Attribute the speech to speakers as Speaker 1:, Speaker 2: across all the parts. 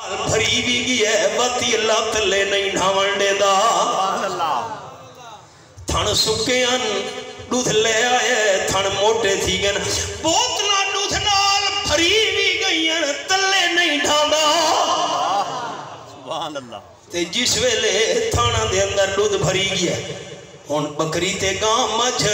Speaker 1: بھری بھی گیا ہے باتی اللہ تلے نہیں ڈھاون دے دا تھن سکے ان دودھ لے آئے تھن موٹے تھی گئن بوتنا دودھ نال بھری بھی گئی ہیں تلے نہیں ڈھاوندا
Speaker 2: سبحان اللہ
Speaker 1: تے جس ویلے تھانا دے اندر دودھ بھری گیا ہون بکری تے گاں مجھ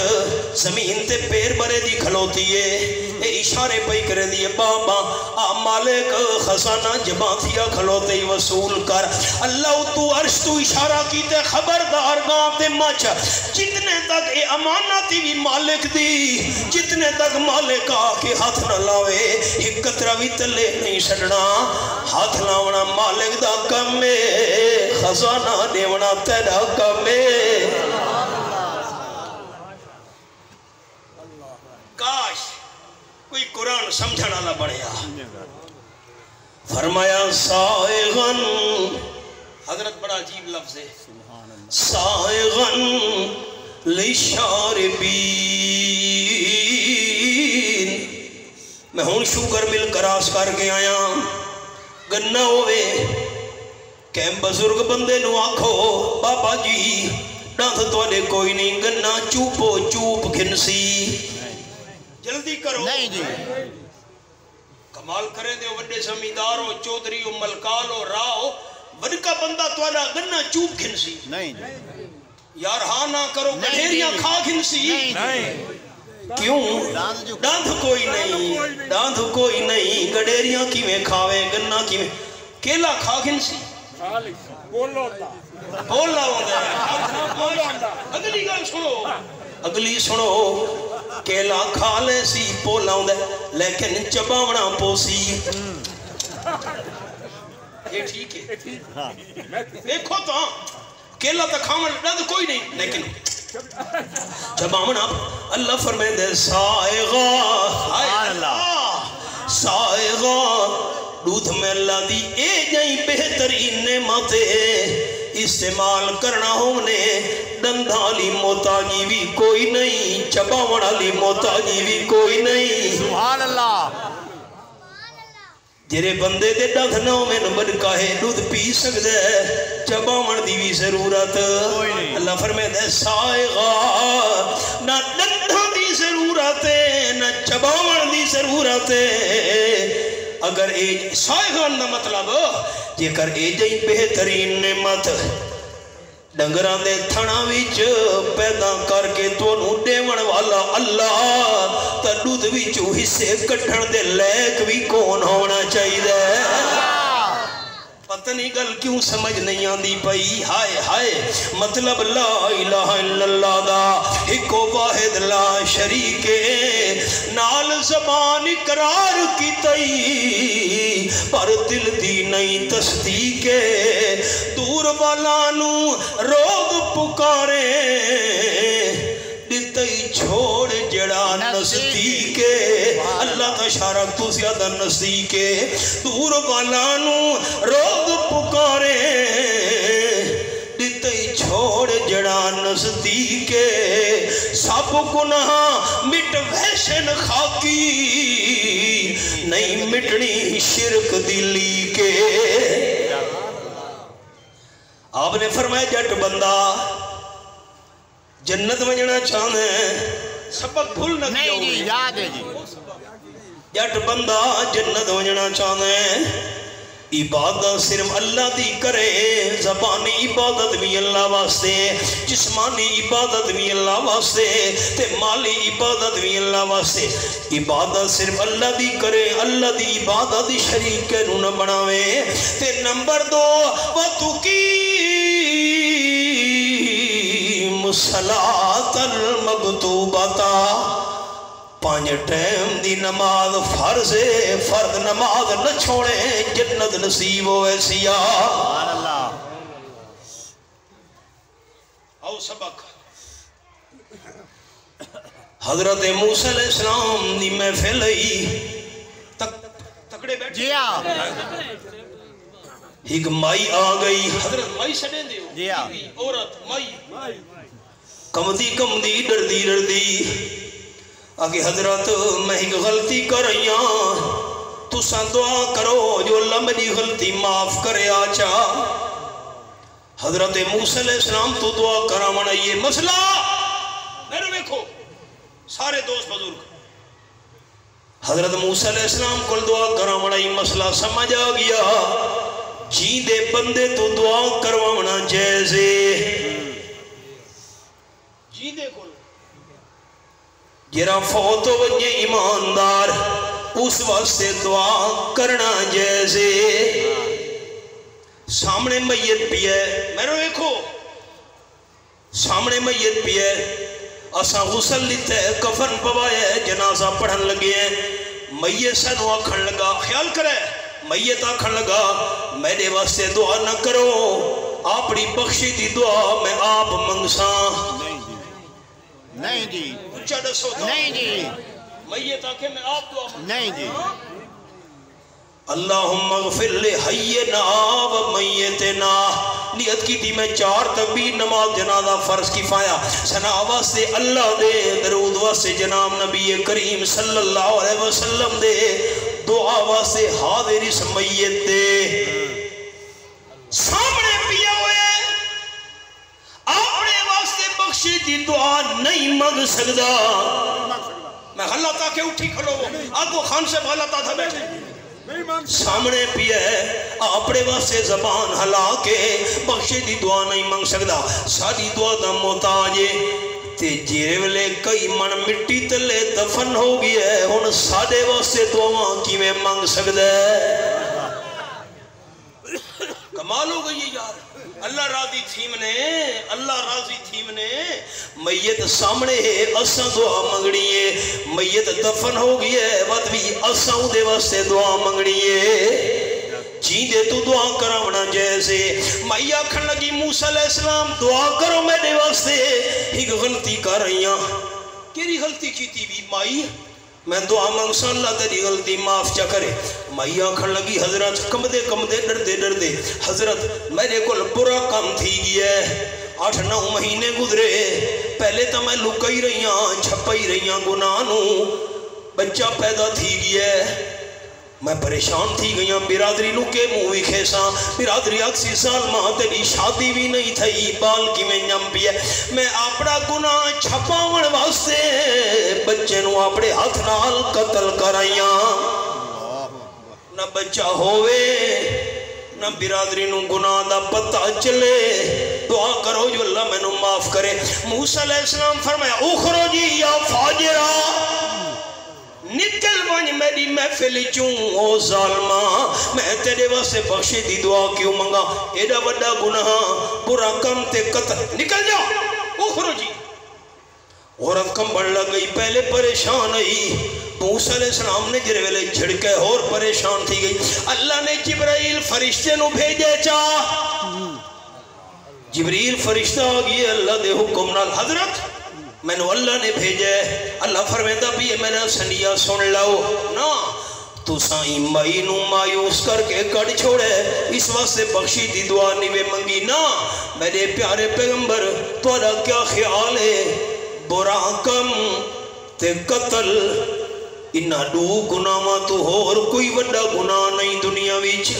Speaker 1: زمین تے پیر برے دی کھلوتی ہے اے اشارے پئی کرے دیئے بابا آ مالک خزانہ جباں تھیا کھلوتے ہی وصول کر اللہ تو عرش تو اشارہ کی تے خبردار گاں تے مجھ جتنے تک اے امانتی بھی مالک دی جتنے تک مالک آکے ہاتھ نہ لاوے ایک قطرہ بھی تلے نہیں سڑنا ہاتھ لاونا مالک دا کمے خزانہ دیونا تیرا کمے کاش کوئی قرآن سمجھنا نہ بڑھیا فرمایا سائغن حضرت بڑا عجیب لفظ ہے سائغن لشاربین میں ہون شکر مل کراس کر کے آیا گنہ ہوئے کہ بزرگ بندے نو آکھو بابا جی ڈانت توڑے کوئی نہیں گنہ چوپو چوپ گھنسی جلدی کرو
Speaker 2: نہیں جی
Speaker 1: کمال کرے دے وڈے زمیندارو چودھریو ملکالو راو ودکا بندہ توڑا گنہ چوپ گھنسی
Speaker 2: نہیں جی
Speaker 1: یار ہاں نہ کرو گھڑیریاں کھا گھنسی کیوں ڈانت کوئی نہیں گھڑیریاں کی میں کھاوے گنہ کی میں کیلا کھا گھنسی بولا ہوتا ہے اگلی گل سنو اگلی سنو کیلا کھا لے سی پولا ہوتا ہے لیکن چباونا پوسی یہ ٹھیک ہے دیکھو تو کیلا تا کھاون ڈانت کوئی نہیں لیکن چباونا اللہ فرمائے دے سائغا سائغا دودھ میں اللہ دی اے جائیں بہترین نعمتیں استعمال کرنا ہونے دندالی موتاجی بھی کوئی نہیں چباوڑالی موتاجی بھی کوئی نہیں
Speaker 2: سبحان اللہ
Speaker 1: جرے بندے دے ڈھنگنوں میں نمبر کہے دودھ پی سکتے ہیں چباوڑ دی بھی ضرورت اللہ فرمائے دے سائغا نہ دندہ دی ضرورت ہے نہ چباوڑ دی ضرورت ہے اگر اے سائغان دا مطلب یہ کر اے جائیں بہترین نعمت ڈنگران دے تھنا ویچ پیدا کر کے تو نو دیون والا اللہ تا دودھ ویچو حصے کٹھن دے لیک بھی کون ہونا چاہی دے پتہ نہیں گل کیوں سمجھ نہیں آندی پئی ہائے ہائے مطلب لا الہ الا اللہ دا ایکو واحد لا شریک نال زبان اقرار کی تئی پر دل دی نہیں تصدیق دور والانو روگ پکارے دتئی چھوڑ جڑا نزدیک اللہ کا شارک تو زیادہ نزدیک دور والانو روگ پکارے دتئی چھوڑ جڑا نزدیک سب گناہ مٹ ویشن خاکی نہیں مٹنی شرک دلی کے آپ نے فرمایا جٹ بندہ جنت ونجنا چاہنے سبق بھول نہ کیا ہوئے
Speaker 2: نہیں یاد ہے جی
Speaker 1: جٹ بندہ جنت ونجنا چاہنے عبادت صرف اللہ دی کرے زبانی عبادت بھی اللہ واسطے جسمانی عبادت بھی اللہ واسطے تے مالی عبادت بھی اللہ واسطے عبادت صرف اللہ دی کرے اللہ دی عبادت دی شریک کے نہ بناوے تے نمبر 2 صلاة المکتوبتا 5 ٹائم دی نماز فرض نماز نہ چھوڑے جنت نصیب ہوئے سیا
Speaker 2: سبحان اللہ
Speaker 1: او سبق حضرت موسیٰ علیہ السلام دی محفل تکڑے بیٹھے
Speaker 2: جی ہاں
Speaker 1: ایک مائی آ گئی حضرت مائی سڑے دے
Speaker 2: جی ہاں
Speaker 1: عورت مائی کم دی ڈر دی آگے حضرت میں ایک غلطی کر رہی ہوں تساں دعا کرو جو اللہ میری غلطی معاف کرے آچا حضرت موسیٰ علیہ السلام تو دعا کرامنا یہ مسئلہ میرے دیکھو سارے دوست بزرگ حضرت موسیٰ علیہ السلام کو دعا کرامنا یہ مسئلہ سمجھ آ گیا جی دے بندے تو دعا کروانا جیسے جی دے کل جرا فوت ہو ونجے ایماندار اس واسطے دعا کرنا جیسے سامنے میت بھی ہے میرے دیکھو سامنے میت بھی ہے اساں غسل لیتے ہیں کفن پوائے جنازہ پڑھن لگے ہیں میت سنو آکھن لگا خیال کرے میت آکھن لگا میرے واسطے دعا نہ کرو اپنی بخشی دی دعا میں آپ منگساں
Speaker 2: نہیں جی
Speaker 1: اچھا دسو
Speaker 2: نہیں جی
Speaker 1: میت آکھے میں آپ دعا منگساں
Speaker 2: نہیں جی
Speaker 1: اللہم اغفر لحینا و میتنا نیت کی تھی میں 4 تکبیر نماز جنازہ فرض کفایا سنا واسطے اللہ دے درود واسطے جناب نبی کریم صلی اللہ علیہ وسلم دے دعا واسطے حاضر اس میت دے سامنے پیا ہوئے اپنے واسطے بخشی دی دعا نہیں مانگ سکتا میں غلطہ کے اٹھی کھلو آگو خان سے غلطہ تھا بیٹھے سامنے پیا ہے اپنے واسطے زبان ہلا کے بخشی دی دعا نہیں مانگ سکتا ساری دعا دا محتاج تے جیرے ویلے کئی من مٹی تلے دفن ہو گیا ہے ہن ساڈے واسطے دعاواں کیویں مانگ سکدا ہے کمال ہو گئی یار اللہ راضی تھی منے میت سامنے ہے اساں دعا منگنی ہے میت دفن ہو گئی ہے ود بھی اساں دے واسطے دعا منگنی ہے جی دے تو دعا کراونا جیسے مائی آکھن لگی موسیٰ علیہ السلام دعا کرو میرے واسطے ایک غلطی کر رہی ہیں کیری غلطی کی تھی بھی مائی میں دعا مانگسا اللہ تیری غلطی معاف چا کرے مائی آکھن لگی حضرت کم دے ڈر دے حضرت میرے کل برا کام تھی گیا ہے 8-9 مہینے گزرے پہلے تو میں لکائی رہیاں چھپائی رہیاں گناہوں بچہ پیدا تھی گیا ہے میں پریشان تھی گئیاں برادری نو کے مووی کھیساں برادری 80 سال ماں تیری شادی بھی نہیں تھئی بال کی میں نم پیا میں اپنا گناہ چھپاون واسطے بچے نو اپنے ہاتھ نال قتل کرائیاں نہ بچہ ہوئے نہ برادری نو گناہ دا پتہ چلے دعا کرو جو اللہ میں نو معاف کرے موسیٰ علیہ السلام فرمایا اخرجی یا فاجرہ نکل ونج میری محفل چوں او ظالمہ میں تیرے واسطے بخشی دی دعا کیوں منگا ایڈا بڑا گناہ برا کم تے قتل نکل جاؤ اخرجی عورت کم بڑھ لگ گئی پہلے پریشان آئی موسیٰ علیہ السلام نے جرے ویلے جھڑکے اور پریشان تھی گئی اللہ نے جبرائیل فرشتے نو بھیجے چاہ جبریل فرشتہ آگئی اللہ دے حکم نال حضرت میں نے اللہ نے بھیجے اللہ فرمیدہ بھی میں نے سنیا سن لاؤ نا تو سائیں مائی نو مایوس کر کے کڑ چھوڑے اس واسطے بخشی دی دعا نیوے منگی نا میرے پیارے پیغمبر تورا کیا خیال ہے برا کم تے قتل انہا دو گناہ ماں تو ہو اور کوئی وڈا گناہ نہیں دنیا ویچ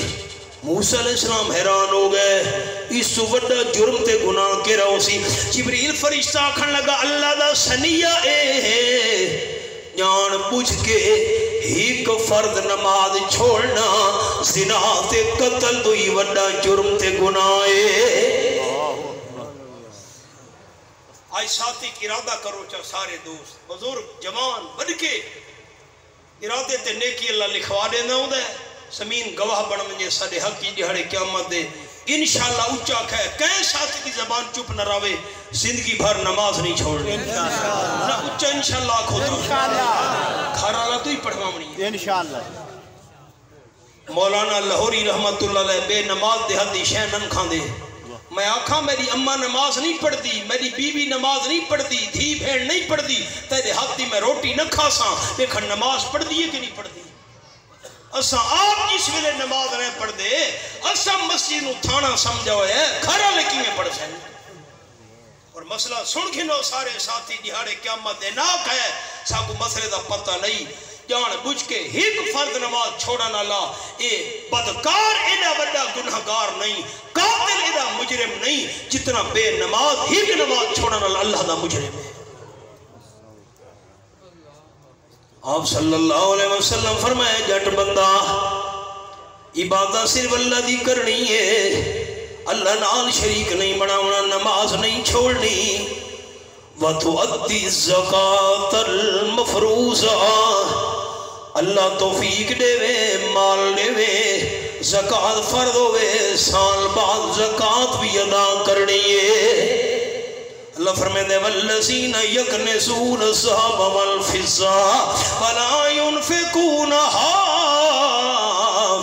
Speaker 1: موسیٰ علیہ السلام حیران ہو گئے اس تو وڈا جرم تے گناہ کے رہو سی جبریل فرشتہ آکھن لگا اللہ دا سنیہ اے جان پوچھ کے ایک فرد نماز چھوڑنا زنا تے قتل تو ہی وڈا جرم تے گناہ اے آج ساتھی ارادہ کرو چاہ سارے دوست بزرگ جوان بڑھ کے ارادے تے نیکی اللہ لکھوا دینا ہوں دے سمین گواہ بڑھ منجے سارے حق کی جہڑے قیامت دے انشاءاللہ اچھا کہے کہیں ساتھی کی زبان چپ نہ راوے زندگی بھر نماز نہیں چھوڑنے نہ اچھا انشاءاللہ آکھو تو کھارا اللہ تو ہی پڑھوا منی
Speaker 2: انشاءاللہ
Speaker 1: مولانا لاہوری رحمت اللہ علیہ بے نماز دے حدی شہنن کھان دے میں آکھاں میری اممہ نماز نہیں پڑھ دی میری بیوی نماز نہیں پڑھ دی دھی بھیڑ نہیں پڑھ دی تیرے حق دی میں روٹی نہ کھا ساں دیکھا نماز پڑھ دی ہے کہ نہیں پڑھ دی اساں آپ جس ویلے نماز نہیں پڑھ دے اساں مسجد نو تھانا سمجھو ہے گھرہ لکی میں پڑھ سیں اور مسئلہ سن گھنو سارے ساتھی دہاڑے قیامت دے ناک ہے ساکو مسئلے دا پتہ نہیں جان بجھ کے ایک فرد نماز چھوڑا نہ لا اے بدکار ایڈا بڑا گناہگار نہیں قاتل ایڈا مجرم نہیں جتنا بے نماز ایک نماز چھوڑا نہ لا اللہ دا مجرم ہے آپ صلی اللہ علیہ وسلم فرمائے جٹ بندہ عبادت صرف اللہ دی کرنی ہے اللہ نال شریک نہیں بناونا نماز نہیں چھوڑنی وَتُؤَدِّي الزَّكَاةَ الْمَفْرُوضَةَ اللہ توفیق دے وے مال دے وے زکاة فرض ہوئے سال بعد زکاة بھی ادا کرنی ہے اللہ فرمائے دے وَالَّذِينَ يَكْنِزُونَ الذَّهَبَ وَالْفِضَّةَ وَلَا يُنْفِقُونَهَا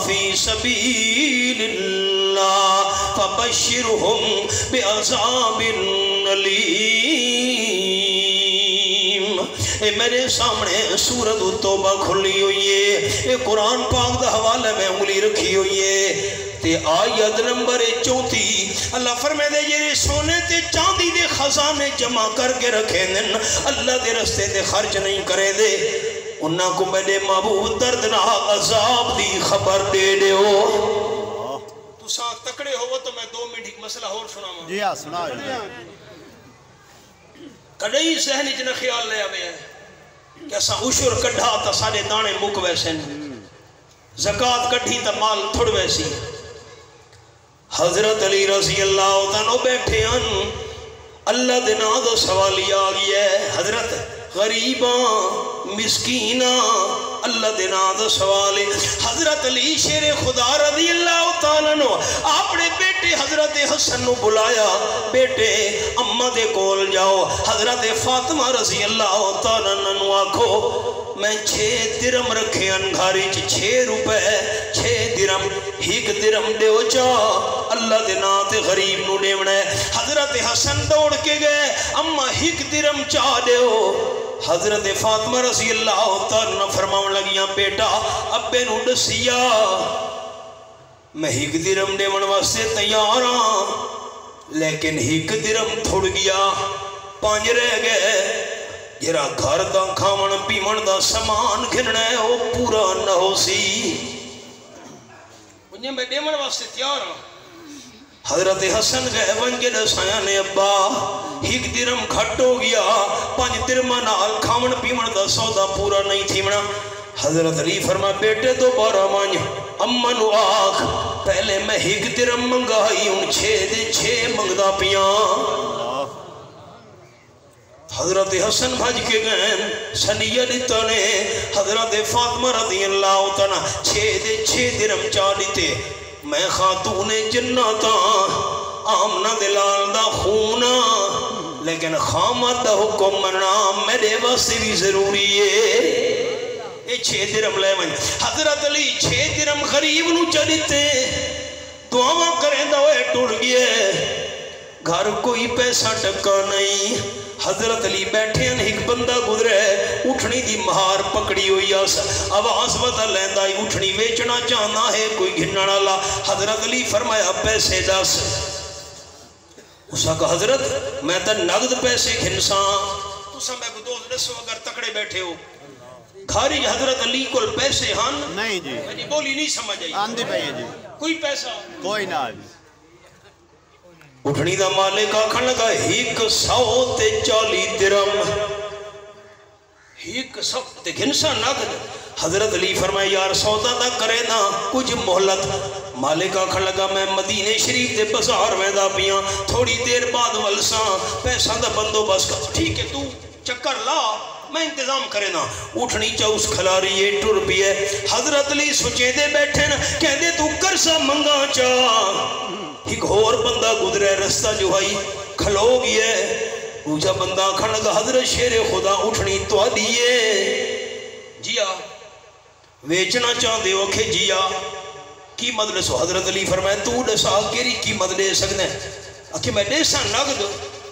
Speaker 1: فِي سَبِيلِ اللَّهِ فَبَشِّرْهُمْ بِعَذَابٍ أَلِيمٍ اے میرے سامنے سورۃ التوبہ کھلی ہوئی ہے اے قرآن پاک دا حوالہ میں انگلی رکھی ہوئی ہے تے آیت نمبر 34 اللہ فرمائے دے یہ سونے تے چاندی دے خزانے جمع کر کے رکھے دن اللہ دے رستے تے خرچ نہیں کرے دے انہاں کو میرے محبوب دردناک عذاب دی خبر دے دے ہو تو ساتھ تکڑے ہو تو میں 2 منٹ ایک مسئلہ اور سناؤں
Speaker 2: جی ہاں سنا
Speaker 1: کڑی ذہن اچھنا خیال لے آوے ہیں کہ اسا عشر کڑھا تا سارے دانے مک ویسے زکاة کڑھی تا مال تھوڑ ویسی حضرت علی رضی اللہ عنہ بیٹھے ہیں اللہ دے نام دا سوالی آگئی ہے حضرت غریباں مسکیناں اللہ دے نام دا سوال ہے حضرت علی شیر خدا رضی اللہ تعالیٰ نو اپنے بیٹے حضرت حسن نو بلایا بیٹے اماں دے کول جاؤ حضرت فاطمہ رضی اللہ تعالیٰ نو آکھو میں 6 درم رکھے انگھاری 6 روپے 6 درم 1 درم دیو چا اللہ دے نا تے غریب نو دیونا ہے حضرت حسن دوڑ کے گئے اما 1 درم چاہ دیو حضرت فاطمہ رضی اللہ تعالیٰ فرماؤں لگیاں بیٹا ابے نو دسیا میں 1 درم دیون واسطے تیار ہاں لیکن 1 درم تھوڑ گیا 5 رہ گئے جرا گھر دا کھاون پیون دا سامان گھننا ہے وہ پورا نہ ہو سی انہیں میں دیون واسطے تیار ہوں حضرت حسن گئے ونجے دسایا نے ابا 1 درم گھٹ ہو گیا 5 درمہ نال کھاون پیون دا سودا پورا نہیں تھی منا حضرت علی فرما بیٹے دوبارہ مانج اما نو آکھ پہلے میں 1 درم منگائی ان 6 دے 6 منگدا پیاں حضرت حسن بھج کے گئے سنیہ دیتا نے حضرت فاطمہ رضی اللہ تعالیٰ 6 دے 6 درم چاہ دیتے میں خاتون جنتا آمنہ دلال دا خونا لیکن خامت دا حکم مننا میرے واسطے بھی ضروری ہے یہ 6 درم لے من حضرت علی 6 درم غریب نو چاہ دیتے دعاواں کریں دا وہ ٹوڑ گئے گھر کوئی پیسہ ٹکا نہیں حضرت علی بیٹھے ہیں ایک بندہ گزرے اٹھنی دی مہار پکڑی ہوئی آس آواز بدل لیندہ اٹھنی ویچنا چاہنا ہے کوئی گھننا لا حضرت علی فرمایا پیسے دس اس کا حضرت میں تا نقد پیسے گھنساں تو سا میں کو دوست دسو اگر تکڑے بیٹھے ہو گھاری حضرت علی کو پیسے ہن
Speaker 2: نہیں جی
Speaker 1: میں بولی نہیں سمجھ آئی
Speaker 2: آندھی پہیے جی
Speaker 1: کوئی پیسہ
Speaker 2: کوئی نہ جی
Speaker 1: اٹھنی دا مالک آکھن لگا 140 درم 100 تے گھنسا نقد حضرت علی فرمائے یار سودا دا کرے نا کچھ محلت مالک آکھن لگا میں مدینہ شریف دے بازار میں دا پیاں تھوڑی دیر بعد ولساں پیسہ دا بندو بس کر ٹھیک ہے تو چکر لا میں انتظام کرے نا اٹھنی چاوس کھلاری یہ ٹر بھی ہے حضرت علی سوچے دے بیٹھے نا کہہ دے تو کرسا منگا چاہ ایک اور بندہ گزرے رستہ جو ہائی کھلو گیا دوجہ بندہ کھڑ لگا حضرت شیر خدا اٹھنی تو دیئے جیا ویچنا چاہتے ہو کہ جیا کی مدلے سو حضرت علی فرمائے تو دسا کیری کی مدلے سکتے ہیں اکھے میں دیسا نقد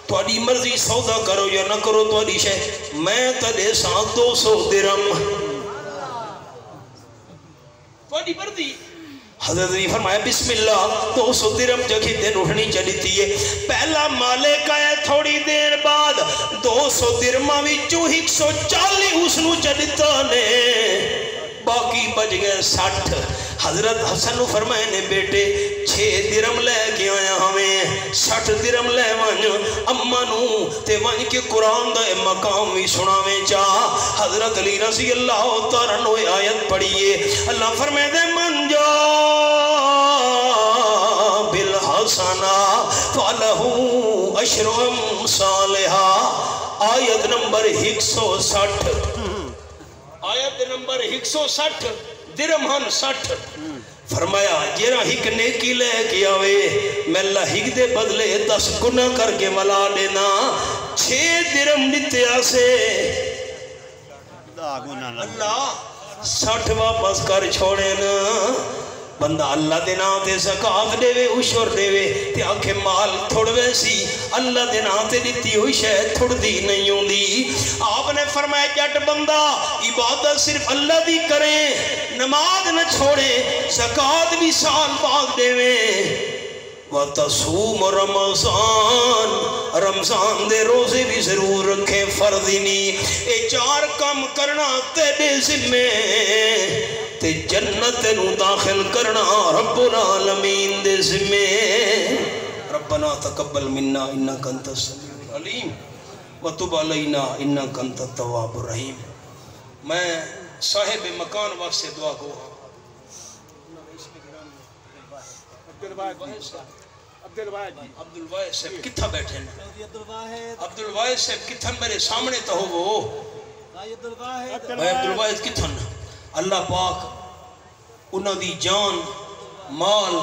Speaker 1: تو آدھی مرضی سودا کرو یا نہ کرو تو آدھی شے میں تا دیسا 200 درم تو آدھی مرضی حضرت نے فرمایا بسم اللہ 200 درم جگہ دن اٹھنی چلیتی ہے پہلا مالک آیا تھوڑی دیر بعد 200 درمہ وچوں 140 اس نو چلیتا نے باقی بج گئے 60 حضرت حسن نو فرمائے نے بیٹے 6 درم لے کے آیا ہمیں 60 درم لے ونج اما نو تے ونج کے قرآن دا مقام بھی سناویں چاہ حضرت علی رضی اللہ تعالیٰ عنہ آیت پڑھئے اللہ فرمائے دے من جا بالحسنہ فَلَهُ أَشْرُ أَمْثَالِهَا آیت نمبر 160 آیت نمبر 160 درہم 60 فرمایا جیرا ہک نیکی لے کے آوے میں اللہ ہک دے بدلے 10 گناہ کر کے ملا دینا 6 درہم دیتے آسے اللہ 60 واپس کر چھوڑے نا بندہ اللہ دے نام تے زکاة دے وے اشور دے وے تے آنکھیں مال تھوڑ ویسی اللہ دے نام تے دیتی ہوئی شاید تھوڑ دی نہیں ہوں دی آپ نے فرمایا جٹ بندہ عبادت صرف اللہ دی کریں نماز نہ چھوڑے زکاة بھی سال باغ دے وے وَتَصُومُ رَمَضَان رمضان دے روزے بھی ضرور رکھیں فرضی نہیں اے 4 کام کرنا تیرے ذمے تے جنت نو داخل کرنا رب العالمین دے ذمے ربنا تقبل منا انکا انت السمیع العلیم وتب علینا انکا انت التواب الرحیم میں صاحب مکان وقت سے دعا کو عبدالواحد صاحب کتھا بیٹھے ہیں عبدالواحد صاحب کتھا میرے سامنے تو ہو وہ بھائی عبدالواحد کتھا اللہ پاک انہاں دی جان مال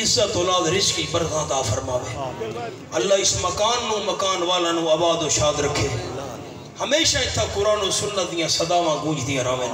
Speaker 1: عزت اولاد رزق برکت عطا فرماوے اللہ اس مکان نو مکان والا نو آباد و شاد رکھے ہمیشہ اتھا قرآن و سنت دیاں صداواں گونج دیاں راویں